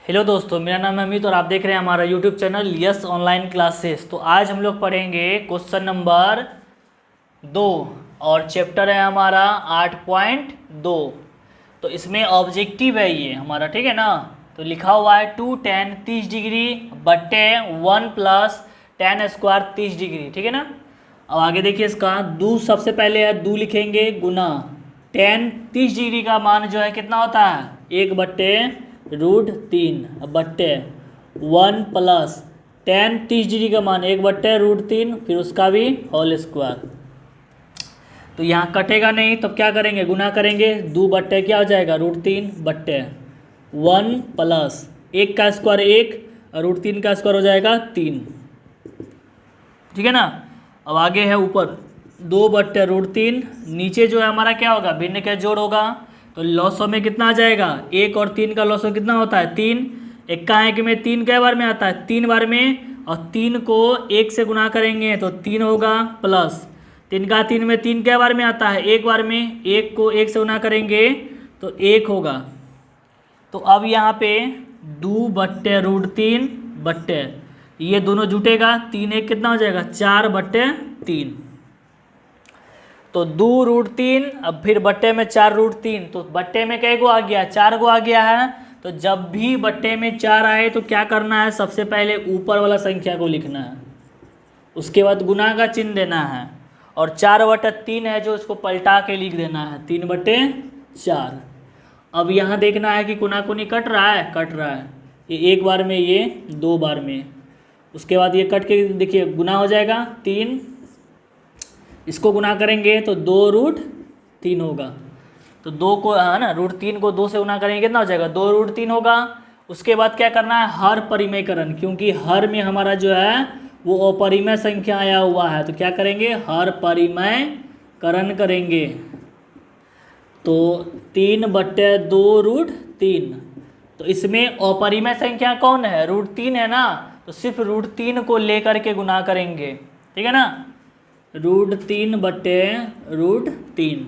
Hello दोस्तों, मेरा नाम है अमित और आप देख रहे हैं हमारा YouTube channel yes online classes. तो आज हम लोग पढ़ेंगे क्वेश्चन नंबर 2 और चैप्टर है हमारा 8.2। तो इसमें ऑब्जेक्टिव है ये हमारा, ठीक है ना। तो लिखा हुआ है 2 tan 30 डिग्री बट्टे 1 प्लस tan स्क्वायर 30 डिग्री, ठीक है ना। अब आगे देखिए इसका दो, सबसे पहले है दो लिखेंगे गुना tan 30 डिग्री का मान जो है कितना होता है 1/√3 बट्टे 1 प्लस tan 30 डिग्री का मान 1/√3 फिर उसका भी होल स्क्वायर। तो यहाँ कटेगा नहीं, तब क्या करेंगे गुना करेंगे, 2 बट्टे क्या हो जाएगा √3 बट्टे 1 प्लस 1 का स्क्वायर 1 और √3 का स्क्वायर हो जाएगा 3, ठीक है ना। अब आगे है ऊपर 2/√3, नीचे जो है हमारा क्या होगा भिन्न का जोड़ होगा। तो लॉसों में कितना आ जाएगा 1 और 3 का लॉसों कितना होता है 3। एक का है कि में 3 कै बार में आता है 3 बार में, और 3 को 1 से गुना करेंगे तो 3 होगा प्लस 3 का 3 में 3 कै बार में आता है 1 बार में, 1 को 1 से गुना करेंगे तो 1 होगा। तो अब यहाँ पे 2/√3 बट्टे ये दोनों जुटेगा 3 1 कितना हो जाएगा 4/3। तो 2√3 अब फिर बट्टे में 4√3, तो बट्टे में कै गो आ गया 4 गो आ गया है। तो जब भी बट्टे में 4 आए तो क्या करना है, सबसे पहले ऊपर वाला संख्या को लिखना है, उसके बाद गुना का चिन्ह देना है, और 4/3 है जो उसको पलटा के लिख देना है 3/4। अब यहाँ देखना है कि कुनाकुनी कट रहा है, कट रहा है, ये एक बार में ये 2 बार में, उसके बाद ये कट के देखिए गुना हो जाएगा 3, इसको गुना करेंगे तो 2√3 होगा। तो 2 को है ना √3 को 2 से गुना करेंगे कितना हो जाएगा 2√3 होगा। उसके बाद क्या करना है हर परिमेयकरण, क्योंकि हर में हमारा जो है वो अपरिमेय संख्या आया हुआ है, तो क्या करेंगे हर परिमेयकरण करेंगे। तो 3/2√3, तो इसमें अपरिमेय संख्या कौन है √3 है ना, तो सिर्फ √3 को लेकर के गुना करेंगे, ठीक है ना। √3/√3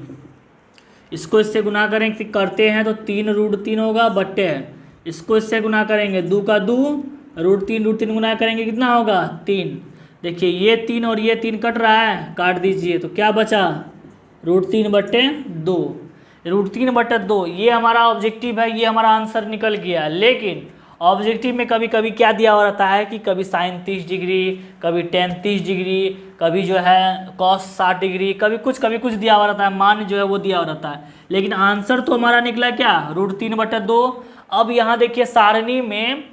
इसको इससे गुना करेंगे करते हैं तो 3√3 होगा बट्टे, इसको इससे गुना करेंगे 2 का 2 √3 गुना करेंगे कितना होगा 3। देखिए ये 3 और ये 3 कट रहा है, काट दीजिए तो क्या बचा √3/2। √3/2 ये हमारा ऑब्जेक्टिव है, ये हमारा आंसर निकल गया। लेकिन ऑब्जेक्टिव में कभी कभी क्या दिया हुआ रहता है कि कभी साइन 30 डिग्री, कभी tan 30 डिग्री, कभी जो है cos 60 डिग्री, कभी कुछ दिया हुआ रहता है, मान जो है वो दिया हुआ रहता है। लेकिन आंसर तो हमारा निकला क्या √3/2। अब यहाँ देखिए सारणी में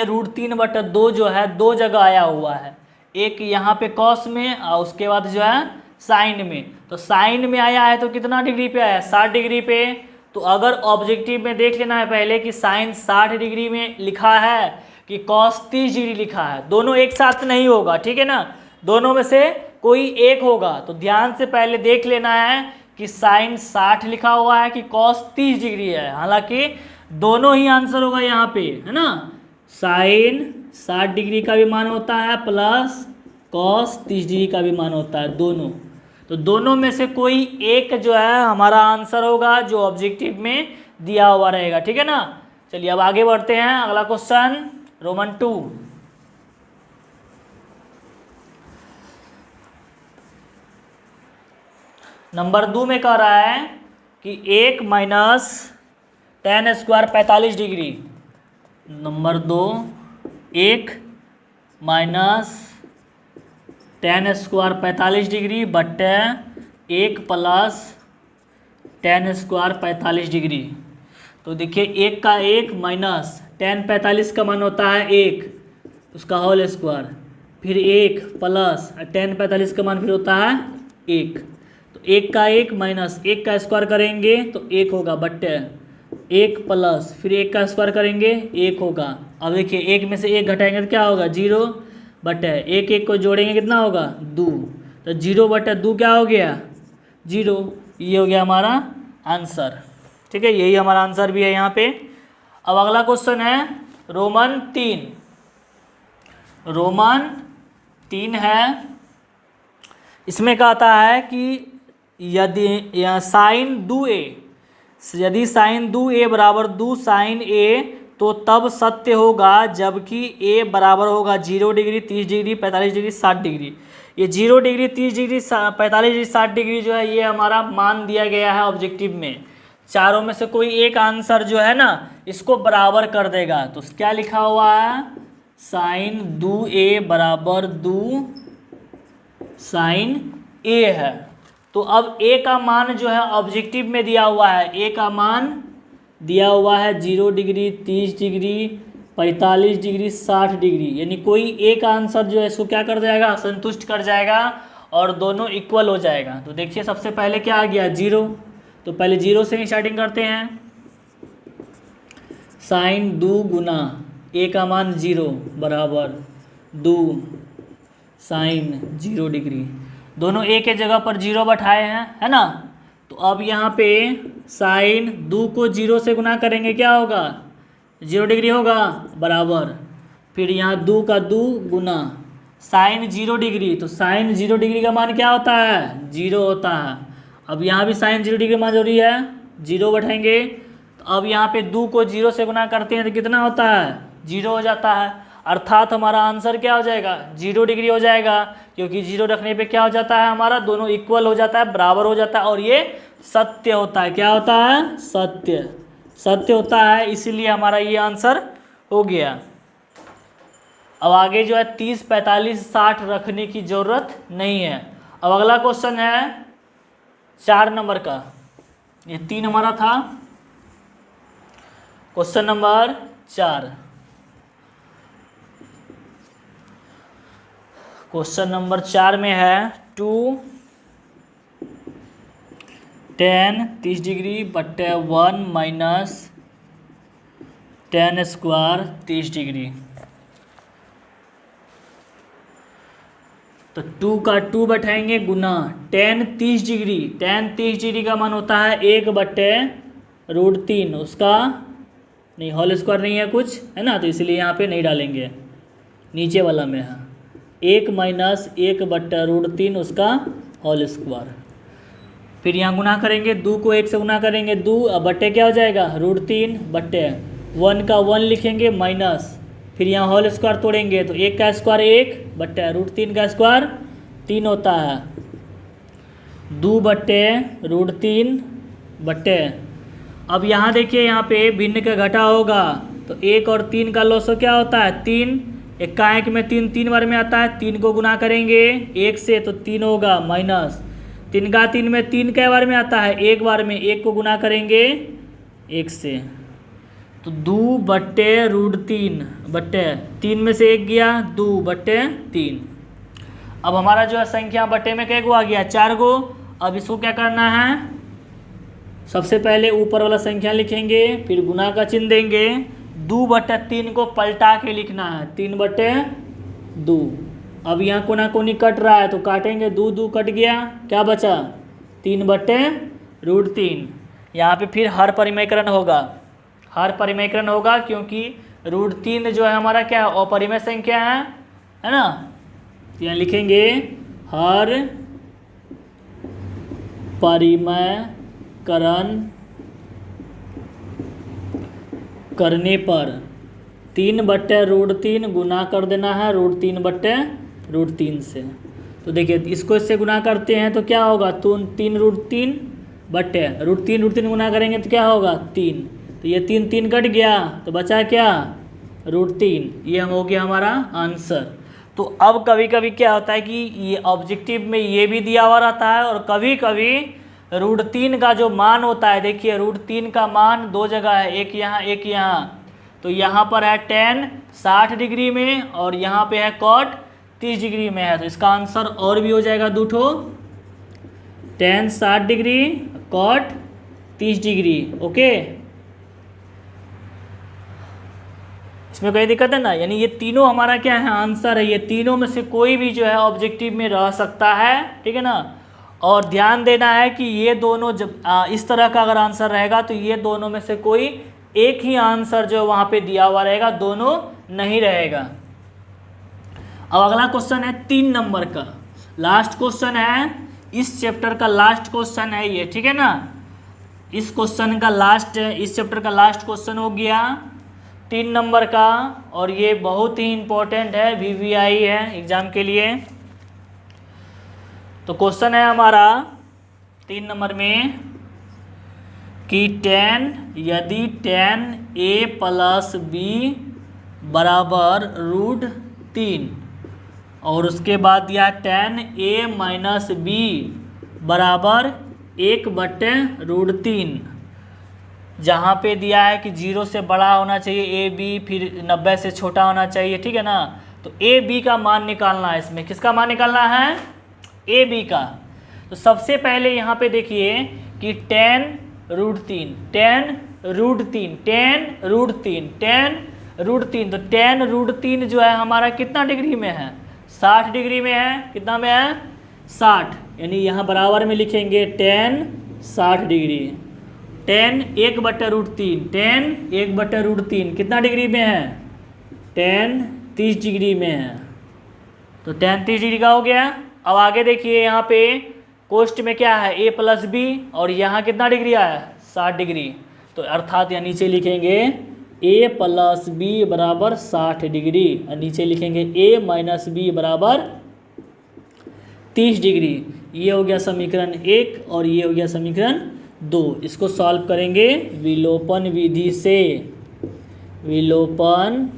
√3/2 जो है 2 जगह आया हुआ है, एक यहाँ पे cos में और उसके बाद जो है साइन में। तो साइन में आया है तो कितना डिग्री पे आया 60 डिग्री पे। तो अगर ऑब्जेक्टिव में देख लेना है पहले कि साइन 60 डिग्री में लिखा है कि cos 30 डिग्री लिखा है, दोनों एक साथ नहीं होगा, ठीक है ना, दोनों में से कोई एक होगा। तो ध्यान से पहले देख लेना है कि साइन 60 लिखा हुआ है कि cos 30 डिग्री है, हालांकि दोनों ही आंसर होगा यहाँ पे, है ना। साइन 60 डिग्री का भी मान होता है प्लस cos 30 डिग्री का भी मान होता है, दोनों। तो दोनों में से कोई एक जो है हमारा आंसर होगा जो ऑब्जेक्टिव में दिया हुआ रहेगा, ठीक है ना। चलिए अब आगे बढ़ते हैं, अगला क्वेश्चन रोमन 2। नंबर 2 में कह रहा है कि 1 minus tan square 45 degree. Number 2 1 minus tan square 45 degree बट्टे 1 प्लस tan स्क्वायर 45 डिग्री। तो देखिए 1 का 1 माइनस tan 45 का मान होता है 1, उसका होल स्क्वायर, फिर 1 प्लस tan 45 का मान फिर होता है 1। तो 1 का 1 माइनस 1 का स्क्वायर करेंगे तो 1 होगा बट्टे 1 प्लस फिर 1 का स्क्वायर करेंगे 1 होगा। अब देखिए 1 में से 1 घटाएंगे तो क्या होगा 0 बटे 1 को जोड़ेंगे कितना होगा 2, तो 0/2 क्या हो गया 0। ये हो गया हमारा आंसर, ठीक है, यही हमारा आंसर भी है यहाँ पे। अब अगला क्वेश्चन है रोमन 3। रोमन 3 है, इसमें कहता है कि यदि साइन 2a यदि साइन दो ए बराबर दो साइन ए तो तब सत्य होगा जबकि ए बराबर होगा 0 डिग्री, 30 डिग्री, 45 डिग्री, 60 डिग्री। ये 0 डिग्री, 30 डिग्री, 45 डिग्री, 60 डिग्री जो है ये हमारा मान दिया गया है ऑब्जेक्टिव में। चारों में से कोई एक आंसर जो है ना इसको बराबर कर देगा। तो क्या लिखा हुआ है, साइन 2a बराबर 2 साइन a है। तो अब a का मान जो है ऑब्जेक्टिव में दिया हुआ है, a का मान दिया हुआ है 0 डिग्री, 30 डिग्री, 45 डिग्री, 60 डिग्री, यानी कोई एक आंसर जो है इसको क्या कर जाएगा, संतुष्ट कर जाएगा और दोनों इक्वल हो जाएगा। तो देखिए सबसे पहले क्या आ गया 0, तो पहले 0 से ही स्टार्टिंग करते हैं। साइन 2 गुना a का मान 0 बराबर 2 साइन 0 डिग्री, दोनों a के जगह पर 0 बैठाए हैं, है ना। तो अब यहाँ पे साइन 2 को 0 से गुना करेंगे क्या होगा, 0 डिग्री होगा बराबर, फिर यहाँ 2 का 2 गुना साइन 0 डिग्री, तो साइन 0 डिग्री का मान क्या होता है, 0 होता है। अब यहाँ भी साइन 0 डिग्री मान जरूरी है, 0 बैठाएंगे। तो अब यहाँ पे 2 को 0 से गुना करते हैं तो कितना होता है, 0 हो जाता है। अर्थात हमारा आंसर क्या हो जाएगा, 0 डिग्री हो जाएगा, क्योंकि 0 रखने पे क्या हो जाता है, हमारा दोनों इक्वल हो जाता है, बराबर हो जाता है और ये सत्य होता है। क्या होता है, सत्य होता है, इसीलिए हमारा ये आंसर हो गया। अब आगे जो है 30, 45, 60 रखने की ज़रूरत नहीं है। अब अगला क्वेश्चन है 4 नंबर का, ये 3 हमारा था, क्वेश्चन नंबर 4। क्वेश्चन नंबर 4 में है 2 tan 30 डिग्री बट्टे 1 माइनस tan स्क्वायर 30 डिग्री। तो 2 का 2 बैठाएंगे गुना tan 30 डिग्री, tan 30 डिग्री का मान होता है 1 बट्टे √3, उसका नहीं होल स्क्वायर नहीं है कुछ, है ना, तो इसलिए यहाँ पे नहीं डालेंगे, नीचे वाला में है 1 माइनस 1 बट्टा √3 उसका होल स्क्वायर। फिर यहाँ गुना करेंगे, 2 को 1 से गुना करेंगे 2, अब बट्टे क्या हो जाएगा √3 बट्टे 1 का 1 लिखेंगे माइनस, फिर यहाँ होल स्क्वायर तोड़ेंगे तो 1 का स्क्वायर 1 बट्टे √3 का स्क्वायर 3 होता है, 2 बट्टे √3 बट्टे। अब यहाँ देखिए यहाँ पे भिन्न का घटा होगा तो 1 और 3 का लॉस क्या होता है 3, 1 का 1 में 3 3 बार में आता है, 3 को गुना करेंगे 1 से तो 3 होगा माइनस 3 का 3 में 3 कै बार में आता है 1 बार में, 1 को गुना करेंगे 1 से, तो 2 बट्टे √3 बट्टे 3 में से 1 गया 2 बट्टे 3। अब हमारा जो है संख्या बट्टे में कै गो आ गया 4 गो। अब इसको क्या करना है, सबसे पहले ऊपर वाला संख्या लिखेंगे, फिर गुना का चिन्ह देंगे, 2 बट्टे 3 को पलटा के लिखना है, 3 बट्टे 2। अब यहाँ कोना कोनी कट रहा है तो काटेंगे, 2 2 कट गया, क्या बचा 3 बट्टे √3। यहाँ पे फिर हर परिमेयकरण होगा, हर परिमेयकरण होगा क्योंकि √3 जो है हमारा क्या है अपरिमेय संख्या है ना। यहाँ लिखेंगे हर परिमेयकरण करने पर 3 बट्टे √3 गुना कर देना है √3 बट्टे √3 से। तो देखिए इसको इससे गुना करते हैं तो क्या होगा, तो 3 √3 बट्टे √3 गुना करेंगे तो क्या होगा 3, तो ये 3 3 कट गया तो बचा क्या √3, ये हो गया हमारा आंसर। तो अब कभी कभी क्या होता है कि ये ऑब्जेक्टिव में ये भी दिया हुआ रहता है और कभी कभी √3 का जो मान होता है, देखिए √3 का मान 2 जगह है, एक यहाँ एक यहाँ। तो यहाँ पर है tan 60 डिग्री में और यहाँ पे है cot 30 डिग्री में है, तो इसका आंसर और भी हो जाएगा 2 ठो, tan 60 degree cot 30 degree. Okay, इसमें कोई दिक्कत है ना, यानी ये तीनों हमारा क्या है आंसर है, ये तीनों में से कोई भी जो है ऑब्जेक्टिव में रह सकता है, ठीक है ना। और ध्यान देना है कि ये दोनों जब इस तरह का अगर आंसर रहेगा तो ये दोनों में से कोई एक ही आंसर जो वहाँ पे दिया हुआ रहेगा, दोनों नहीं रहेगा। अब अगला क्वेश्चन है 3 नंबर का, लास्ट क्वेश्चन है इस चैप्टर का, लास्ट क्वेश्चन है ये, ठीक है ना। इस क्वेश्चन का लास्ट, इस चैप्टर का लास्ट क्वेश्चन हो गया 3 नंबर का, और ये बहुत ही इम्पोर्टेंट है, VVI है एग्जाम के लिए। तो क्वेश्चन है हमारा 3 नंबर में कि यदि tan A प्लस बी बराबर √3 और उसके बाद दिया tan A माइनस बी बराबर 1/√3, जहाँ पे दिया है कि 0 से बड़ा होना चाहिए ए बी, फिर 90 से छोटा होना चाहिए, ठीक है ना। तो ए बी का मान निकालना है, इसमें किसका मान निकालना है, ए बी का। तो सबसे पहले यहाँ पे देखिए कि tan √3 तो tan √3 जो है हमारा कितना डिग्री में है, 60 डिग्री में है। कितना में है, 60, यानी यहाँ बराबर में लिखेंगे tan 60 डिग्री। tan 1/√3 कितना डिग्री में है, tan 30 डिग्री में है। तो tan 30 डिग्री का हो गया। अब आगे देखिए यहाँ पे कोष्ट में क्या है, a प्लस बी, और यहाँ कितना डिग्री आया, 60 डिग्री। तो अर्थात यहाँ नीचे लिखेंगे a प्लस बी बराबर 60 डिग्री, और नीचे लिखेंगे a माइनस बी बराबर 30 डिग्री। ये हो गया समीकरण 1 और ये हो गया समीकरण 2। इसको सॉल्व करेंगे विलोपन विधि से, विलोपन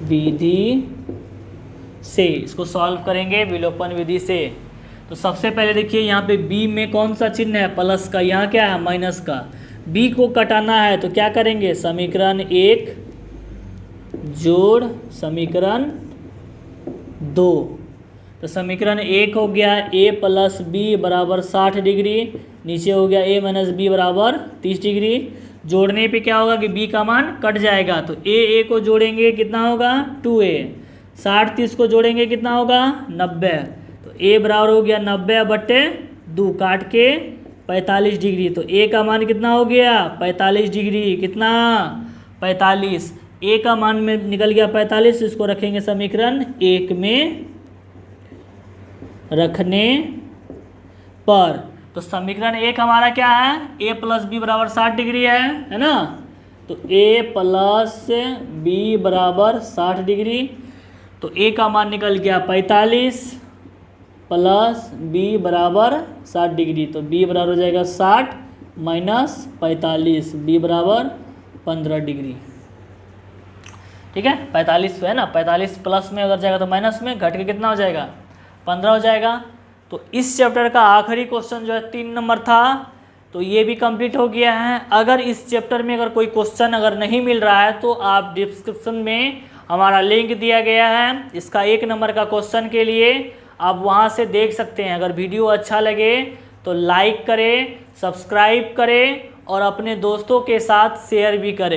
विधि से इसको सॉल्व करेंगे विलोपन विधि से। तो सबसे पहले देखिए यहाँ पे b में कौन सा चिन्ह है, प्लस का, यहाँ क्या है, माइनस का। b को कटाना है तो क्या करेंगे, समीकरण 1 जोड़ समीकरण 2। तो समीकरण 1 हो गया a प्लस बी बराबर 60 डिग्री, नीचे हो गया a माइनस बी बराबर 30 डिग्री। जोड़ने पे क्या होगा कि b का मान कट जाएगा, तो a को जोड़ेंगे कितना होगा, 2a। 60 30 को जोड़ेंगे कितना होगा, 90। तो a बराबर हो गया 90/2, काट के 45 डिग्री। तो a का मान कितना हो गया, 45 डिग्री। कितना, 45। a का मान में निकल गया 45, इसको रखेंगे समीकरण 1 में रखने पर। तो समीकरण 1 हमारा क्या है, a प्लस बी बराबर 60 डिग्री है ना। तो a प्लस बी बराबर 60 डिग्री। तो a का मान निकल गया 45 प्लस b बराबर 60 डिग्री। तो b बराबर हो जाएगा 60 माइनस 45, b बराबर 15 डिग्री। ठीक है, 45 है ना, 45 प्लस में अगर जाएगा तो माइनस में, घट के कितना हो जाएगा, 15 हो जाएगा। तो इस चैप्टर का आखिरी क्वेश्चन जो है 3 नंबर था, तो ये भी कंप्लीट हो गया है। अगर इस चैप्टर में अगर कोई क्वेश्चन अगर नहीं मिल रहा है तो आप डिस्क्रिप्शन में हमारा लिंक दिया गया है इसका 1 नंबर का क्वेश्चन के लिए, आप वहां से देख सकते हैं। अगर वीडियो अच्छा लगे तो लाइक करें, सब्सक्राइब करें और अपने दोस्तों के साथ शेयर भी करें।